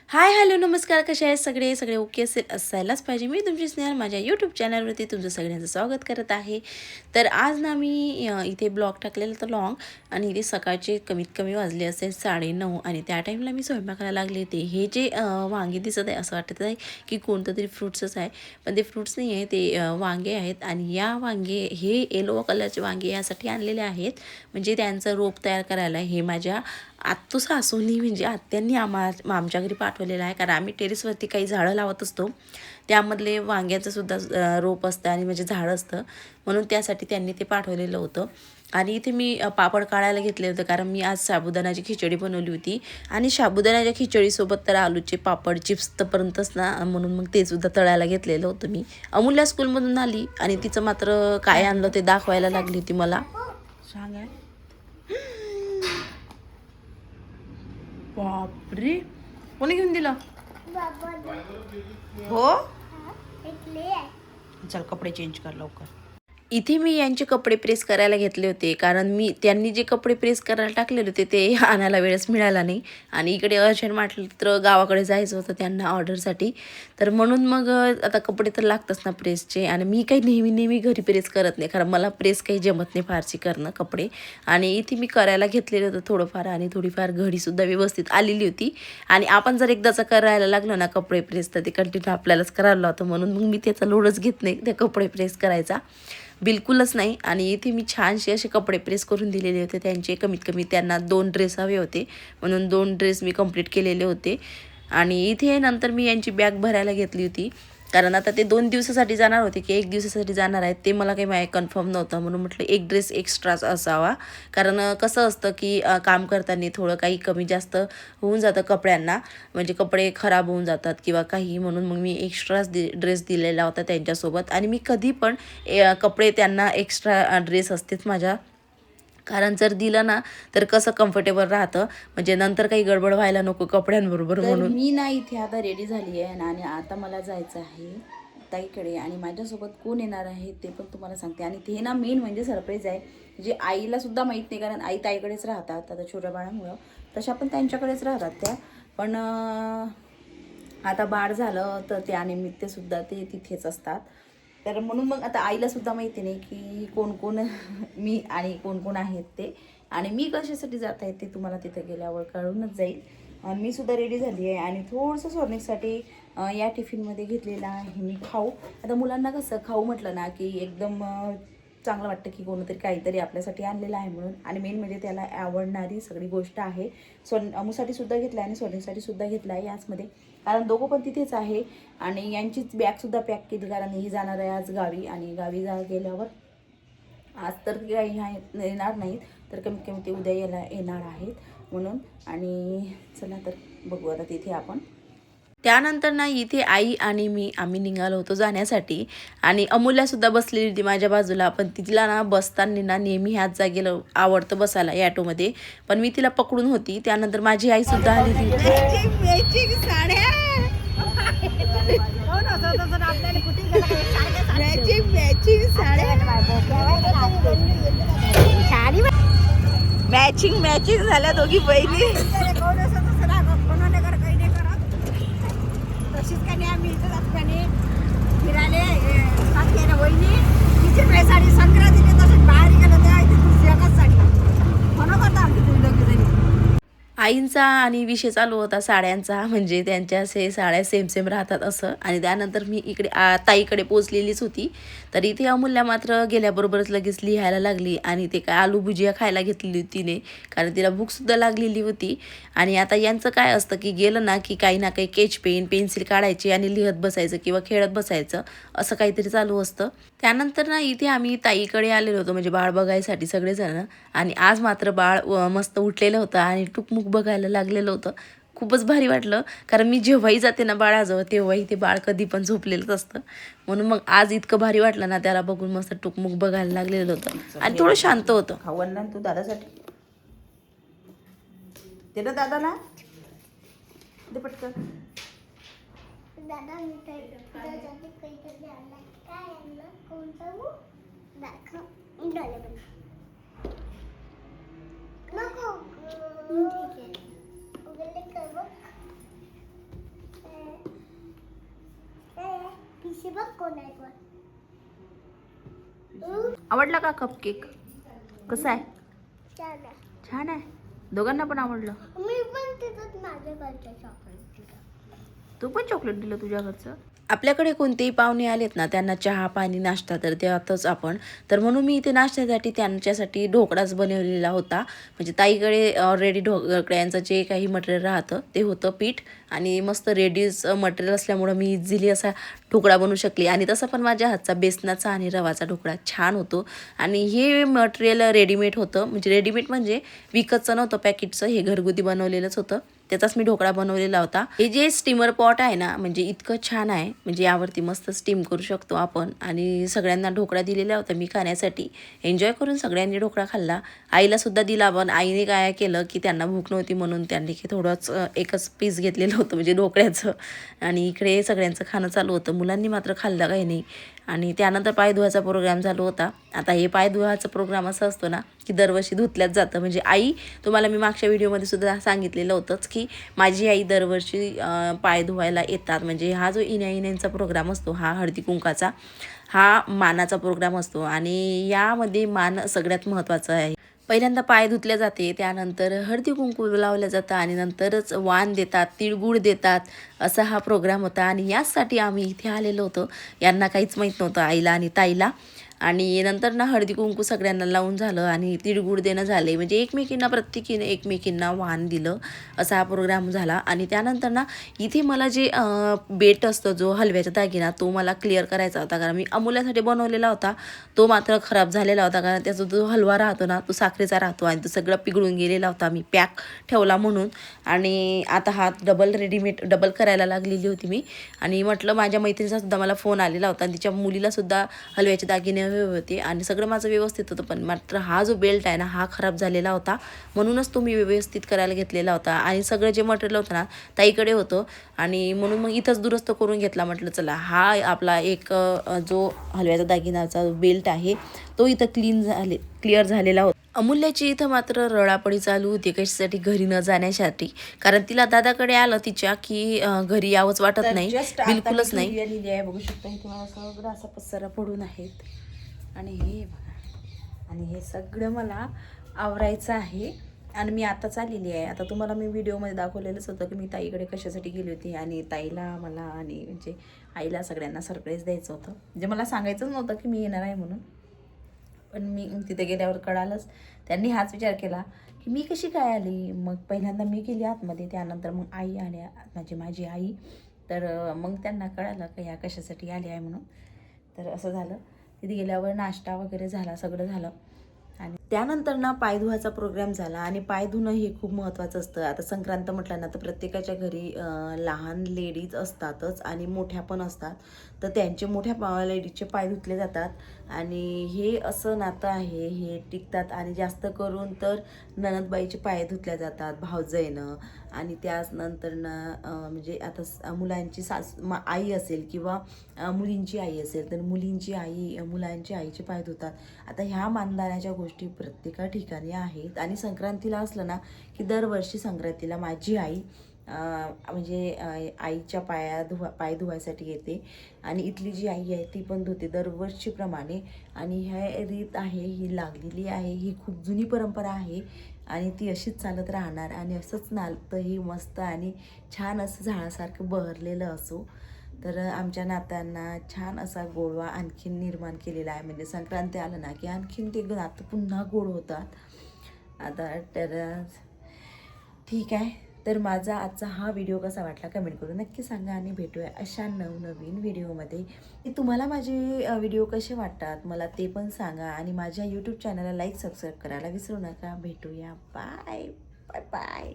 Hi hello नमस्कार, कसे आहेत सगळे सगळे ओके असायलाच पाहिजे. मी तुमची स्नेहल माझ्या यूट्यूब चॅनलवरती तुमचं सगळ्यांचं स्वागत करत आहे. तर आज ना मी इथे ब्लॉग टाकलेला तर लॉंग आणि इथे सकाळचे कमीत कमी वाजले असेल 9:30 आणि त्या टाईमला मी स्वयंपाकाला लागले होते. हे जे वांगे दिसत आहे असं वाटत आहे की कोणतं तरी फ्रूट्सच आहे, पण ते फ्रूट्स नाही आहे, ते वांगे आहेत. आणि या वांगे हे येलो कलरचे वांगे यासाठी आणलेले आहेत म्हणजे त्यांचं रोप तयार करायला. हे माझ्या आत्तू सासूनी म्हणजे आत्यांनी आमच्या घरी पाठवलेलं आहे, कारण आम्ही टेरेसवरती काही झाडं लावत असतो, त्यामधले वांग्याचं सुद्धा रोप असतं आणि म्हणजे झाडं असतं, म्हणून त्यासाठी त्यांनी ते पाठवलेलं होतं. आणि इथे मी पापड काढायला घेतले होते, कारण मी आज साबुदाण्याची खिचडी बनवली होती आणि साबुदाण्याच्या खिचडीसोबत तर आलूचे पापड चिप्स तरपर्यंतच ना, म्हणून मग ते सुद्धा तळायला घेतलेलं होतं. मी अमूल्या स्कूलमधून आली आणि तिचं मात्र काय आणलं ते दाखवायला लागली होती मला. सांगा. बापरे, कोणी घेऊन दिलं हो? चल कपडे चेंज कर लवकर. इथे मी यांचे कपडे प्रेस करायला घेतले होते, कारण त्यांनी जे कपडे प्रेस करायला टाकलेले होते ते आणायला वेळच मिळाला नाही. आणि इकडे अर्जंट म्हटलं तर गावाकडे जायचं होतं त्यांना ऑर्डरसाठी, तर म्हणून मग आता कपडे तर लागतच ना प्रेसचे. आणि मी काही नेहमी घरी प्रेस करत नाही, कारण मला प्रेस काही जमत नाही फारशी करणं कपडे. आणि इथे मी करायला घेतलेलं होतं थोडंफार, आणि थोडीफार घडीसुद्धा व्यवस्थित आलेली होती. आणि आपण जर एकदाचं करायला लागलो ना कपडे प्रेस, तर ते कंटिन्यू आपल्यालाच करायला होतं, म्हणून मग मी त्याचा लोडच घेत नाही त्या कपडे प्रेस करायचा, बिलकुलच नाही. आणि इथे मी छानसे असे कपडे प्रेस करून दिलेले होते त्यांचे. कमीत कमी त्यांना 2 ड्रेस हवे होते, म्हणून 2 ड्रेस मी कंप्लीट केलेले होते. आणि इथे नंतर मी यांची बॅग भरायला घेतली होती, कारण आता ते 2 दिवसासाठी जाणार होते की 1 दिवसासाठी जाणार आहेत ते मला काही कन्फर्म नव्हतं, म्हणून म्हटलं एक ड्रेस एक्स्ट्राच असावा. कारण कसं असतं की काम करताना थोडं काही कमी जास्त होऊन जातं कपड्यांना, म्हणजे कपडे खराब होऊन जातात किंवा काही, म्हणून मग मी एक्स्ट्राच ड्रेस दिलेला होता त्यांच्यासोबत. आणि मी कधी पण कपडे त्यांना एक्स्ट्रा ड्रेस असतेच माझ्या, कारण जर दिलं ना तर कसं कम्फर्टेबल राहतं, म्हणजे नंतर काही गडबड व्हायला नको कपड्यांबरोबर. म्हणून मी ना इथे आता रेडी झाली आहे आणि आता मला जायचं आहे ताईकडे. आणि माझ्यासोबत कोण येणार आहे ते पण तुम्हाला सांगते. आणि ते ना मेन म्हणजे सरप्राईज आहे, जे आईला सुद्धा माहीत नाही, कारण आई ताईकडेच राहतात आता छोट्या बाळामुळं, तशा पण त्यांच्याकडेच राहतात त्या. पण आता बाळ झालं तर त्यानिमित्तसुद्धा ते तिथेच असतात, तर म्हणून मग आता आईला सुद्धा माहिती नाही की कोण कोण मी आणि कोण कोण आहेत ते, आणि मी कशासाठी जात आहे ते तुम्हाला तिथे गेल्यावर कळूनच जाईल. मी सुद्धा रेडी झाली आहे आणि थोडंसं स्वर्णिकसाठी या टिफिनमध्ये घेतलेला आहे मी खाऊ. आता मुलांना कसं खाऊ म्हटलं ना की एकदम चांगलं वाटतं की कोणतरी काहीतरी आपल्यासाठी आणलेलं आहे म्हणून. आणि मेन म्हणजे त्याला आवडणारी सगळी गोष्ट आहे. अमूसाठी सुद्धा घेतला आहे आणि स्वर्णिकसाठी सुद्धा घेतला आहे याचमध्ये, कारण दोघं पण तिथेच आहे. आणि यांचीच बॅगसुद्धा पॅक केली, कारण ही जाणार आहे आज गावी, आणि गावी गेल्यावर आज तर काही येणार नाहीत, तर कमीत कमी ते उद्या येणार आहेत म्हणून. आणि चला तर बघू आता तिथे आपण. त्यानंतर ना इथे आई आणि आम्ही निघालो होतो जाण्यासाठी. आणि अमूल्यासुद्धा बसलेली होती माझ्या बाजूला, पण तिला ना बसताना ना नेहमी ह्याच जागेला आवडतं बसायला या ऑटोमध्ये, पण मी तिला पकडून होती. त्यानंतर माझी आईसुद्धा आलेली होती. मॅचिंग झाल्या दोघी बहिणी. तशीच काही आम्ही इथं जातो आणि फिरायला वहिनी तिची साडी संक्रांतीने तसंच बाहेर गेलं तेव्हा इथे दुसरी एकच साडी म्हणत होता आमची तुम्ही दोघी जणी. आईंचा आणि विषय चालू होता साड्यांचा, म्हणजे त्यांच्या साड्या सेम राहतात असं. आणि त्यानंतर मी इकडे ताईकडे पोचलेलीच होती, तर इथे अमूल्या मात्र गेल्याबरोबरच लगेच लिहायला लागली. आणि ते काय आलू भुजिया खायला घेतलेली होती तिने, कारण तिला भूकसुद्धा लागलेली होती. आणि आता यांचं काय असतं की गेलं ना की काही ना काही स्केच पेन पेन्सिल काढायची आणि लिहत बसायचं किंवा खेळत बसायचं, असं काहीतरी चालू असतं. त्यानंतर ना इथे आम्ही ताईकडे आलेलो होतो, म्हणजे बाळ बघायसाठी सगळेजण. आणि आज मात्र बाळ मस्त उठलेलं होतं आणि टुकमुक बघायला लागलेलं होतं. खूपच भारी वाटलं, कारण मी जेव्हाही जाते ना बाळाजवळ तेव्हाही ते बाळ कधी पण झोपलेलंच असतं, म्हणून मग आज इतकं भारी वाटलं ना त्याला बघून. मस्त टुकमुक बघायला लागलेलं होतं आणि थोडं शांत होतं. खावण ना तू दादासाठी ते ना दादाला दे पटकन. दादा आवडला का कपकेक? कसा आहे? छान आहे. दोघांना पण आवडलं. तू पण चॉकलेट दिलं तुझ्या घरचं? आपल्याकडे कोणतेही पाहुणे आलेत ना, त्यांना चहा पाणी नाश्ता तर देतच आपण. तर म्हणून मी इथे नाश्त्यासाठी त्यांच्यासाठी ढोकळाच बनवलेला होता. म्हणजे ताईकडे ऑलरेडी ढोकळ्यांचं जे काही मटेरियल राहतं ते होतं पीठ, आणि मस्त रेडीच मटेरियल असल्यामुळं मी इझिली असा ढोकळा बनवू शकली. आणि तसं पण माझ्या हातचा बेसनाचा आणि रवाचा ढोकळा छान होतो. आणि हे मटेरियल रेडीमेड होतं, म्हणजे रेडीमेड म्हणजे विकतचं नव्हतं पॅकेटचं, हे घरगुती बनवलेलंच होतं. त्याचाच मी ढोकळा बनवलेला होता. हे जे स्टीमर पॉट आहे ना, म्हणजे इतकं छान आहे, म्हणजे यावरती मस्त स्टीम करू शकतो आपण. आणि सगळ्यांना ढोकळा दिलेला होता मी खाण्यासाठी. एन्जॉय करून सगळ्यांनी ढोकळा खाल्ला. आईला सुद्धा दिला, पण आईने काय केलं की त्यांना भूक नव्हती म्हणून त्यांनी थोडंच एकच पीस घेतलेलं होतं म्हणजे ढोकळ्याचं. आणि इकडे सगळ्यांचं खाणं चालू होतं. मुलांनी मात्र खाल्लं काही नाही. आणि त्यानंतर पाय धुवायचा प्रोग्राम चालू होता. आता हे पाय धुवायचा प्रोग्राम असा असतो ना की दरवर्षी धुतल्याच जातं. म्हणजे आई, तुम्हाला मी मागच्या व्हिडिओमध्ये सुद्धा सांगितलेलं होतंच की माझी आई दरवर्षी पाय धुवायला येतात. म्हणजे हा जो इन्यांचा प्रोग्राम असतो, हा हळदी कुंकाचा, हा मानाचा प्रोग्राम असतो. आणि यामध्ये मान सगळ्यात महत्त्वाचं आहे. पहिल्यांदा पाय धुतल्या जाते, त्यानंतर हळदी कुंकू लावलं जातं, आणि नंतरच वाण देतात, तिळगुळ देतात. असा हा प्रोग्राम होता. आणि याचसाठी आम्ही इथे आलेलो होतो. यांना काहीच माहीत नव्हतं, आईला आणि ताईला. आणि नंतर ना हळदी कुंकू सगळ्यांना लावून झालं आणि तिळगुळ देणं झाले. म्हणजे एकमेकींना प्रत्येकीने एकमेकींना वाण दिलं, असा हा प्रोग्राम झाला. आणि त्यानंतर ना इथे मला जे बेट असतो, जो हलव्याचा दागिना, तो मला क्लिअर करायचा होता. कारण मी अमूल्यासाठी बनवलेला होता, तो मात्र खराब झालेला होता. कारण त्याचा जो हलवा राहतो ना, तो साखरेचा राहतो आणि तो सगळं पिघळून गेलेला होता. मी पॅक ठेवला म्हणून. आणि आता हा डबल करायला लागलेली होती मी. आणि म्हटलं, माझ्या मैत्रिणीचा सुद्धा मला फोन आलेला होता आणि तिच्या मुलीला सुद्धा हलव्याचे दागिने हवे होते. आणि सगळं माझं व्यवस्थित होतं, पण मात्र हा जो बेल्ट आहे ना, हा खराब झालेला होता. म्हणूनच तो मी व्यवस्थित करायला घेतलेला होता. आणि सगळं जे मटेरियल होतं ना, ताईकडे होतं. आणि म्हणून मग इथंच दुरुस्त करून घेतला. म्हटलं चला, हा आपला एक जो हलव्याचा दागिनाचा बेल्ट आहे, तो इथं क्लिअर झालेला होता. अमूल्याची इथं मात्र रडापडी चालू होती, कशासाठी, घरी न जाण्यासाठी. कारण तिला दादाकडे आलं तिच्या की घरी यावंच वाटत नाही, बिलकुलच नाही. लिहिली आहे, बघू शकता. इथे मला सगळं असा पसारा पडून आहेत. आणि हे बघा, आणि हे सगळं मला आवरायचं आहे. आणि मी आताच आलेली आहे. आता तुम्हाला मी व्हिडिओमध्ये दाखवलेलंच होतं की मी ताईकडे कशासाठी गेली होती. आणि ताईला, मला आणि म्हणजे आईला सगळ्यांना सरप्राईज द्यायचं होतं. म्हणजे मला सांगायचंच नव्हतं की मी येणार आहे म्हणून, पण मी तिथे गेल्यावर कळालंच. त्यांनी हाच विचार केला की मी कशी काय आली. मग पहिल्यांदा मी गेली आतमध्ये, त्यानंतर मग आई आल्या, म्हणजे माझी आई. तर मग त्यांना कळालं की या कशासाठी आली आहे म्हणून. तर असं झालं. तिथे गेल्यावर नाश्ता वगैरे झाला, सगळं झालं. आणि त्यानंतर ना पाय धुवायचा प्रोग्राम झाला. आणि पाय धुणं हे खूप महत्त्वाचं असतं. आता संक्रांत म्हटलं ना, तर प्रत्येकाच्या घरी लहान लेडीज असतातच आणि मोठ्या पण असतात. तर त्यांचे मोठ्या लेडीजचे पाय धुतले जातात. आणि हे असं नातं आहे, हे टिकतात. आणि जास्त करून तर नणंदबाईचे पाय धुतल्या जातात, भावजईनं. आणि त्यानंतर ना म्हणजे आता मुलांची आई असेल किंवा मुलींची आई असेल, तर मुलींची आई मुलांची आईचे पाय धुतात. आता ह्या मानधनाच्या गोष्टी प्रत्येका ठिकाणी आहेत. आणि संक्रांतीला असलं ना की दरवर्षी संक्रांतीला माझी आई म्हणजे आईच्या पाय धुवायसाठी येते. आणि इथली जी आई आहे ती पण धुते दरवर्षीप्रमाणे. आणि ह्या रीत आहे, ही लागलेली आहे, ही खूप जुनी परंपरा आहे. आणि ती अशीच चालत राहणार. आणि असंच नातं ही मस्त आणि छान असं झाडासारखं बहरलेलं असो. तर आमच्या नात्यांना छान असा गोडवा आणखीन निर्माण केलेला आहे. म्हणजे संक्रांती आलं ना की आणखीन ते नातं पुन्हा गोड होतात. आता तर ठीक आहे. तर माझा आजचा हा व्हिडिओ कसा वाटला कमेंट करून नक्की सांगा. आणि भेटूया अशा नवनवीन व्हिडिओमध्ये. तुम्हाला माझे व्हिडिओ कसे वाटतात मला ते पण सांगा. आणि माझ्या यूट्यूब चॅनलला लाईक सबस्क्राईब करायला विसरू नका. भेटूया. Bye bye bye.